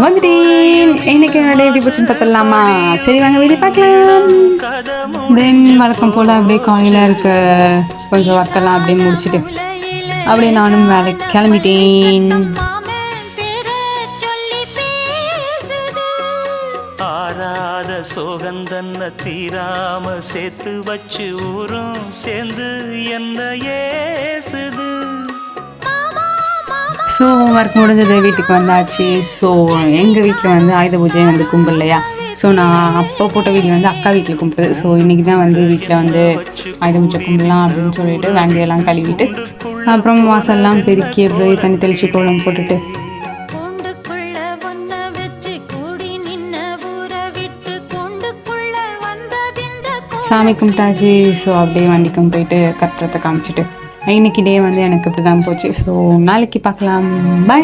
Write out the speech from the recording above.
வந்துட்டேன். இன்னைக்கு என்னோட எப்படி போச்சுன்னு பார்த்துடலாமா? சரி வாங்க வீடியோ பார்க்கலாம். தென் வழக்கம் போல் அப்படியே காலையில் இருக்க கொஞ்சம் ஒர்க்கெல்லாம் அப்படியே முடிச்சுட்டு அப்படியே நானும் வேலைக்கு கிளம்பிட்டேன். ஆராத சோகந்தன்ன தீராம சேர்த்து வச்சு ஊரும் சேர்ந்து என்ன ஏசுது. ஸோ ஒர்க் முடிஞ்சது, வீட்டுக்கு வந்தாச்சு. ஸோ எங்கள் வீட்டில் வந்து ஆயுத பூஜை வந்து கும்பிடலையா. ஸோ நான் அப்போ போட்ட வீட்டில் வந்து அக்கா வீட்டில் கும்பிடுது. ஸோ இன்றைக்கி தான் வந்து வீட்டில் வந்து ஆயுத பூஜை கும்பிடலாம் அப்படின்னு சொல்லிட்டு வேண்டியெல்லாம் கழுவிட்டு அப்புறம் வாசல்லாம் பெருக்கி அப்படியே தண்ணி தெளித்து கோலம் போட்டுட்டு சாமி கும்பிட்டாச்சு. ஸோ அப்படியே வண்டிக்கும் போயிட்டு கட்டுறதை காமிச்சிட்டு இன்னைக்கு டே வந்து எனக்கு இப்படி தான் போச்சு. ஸோ நாளைக்கு பார்க்கலாம். பை.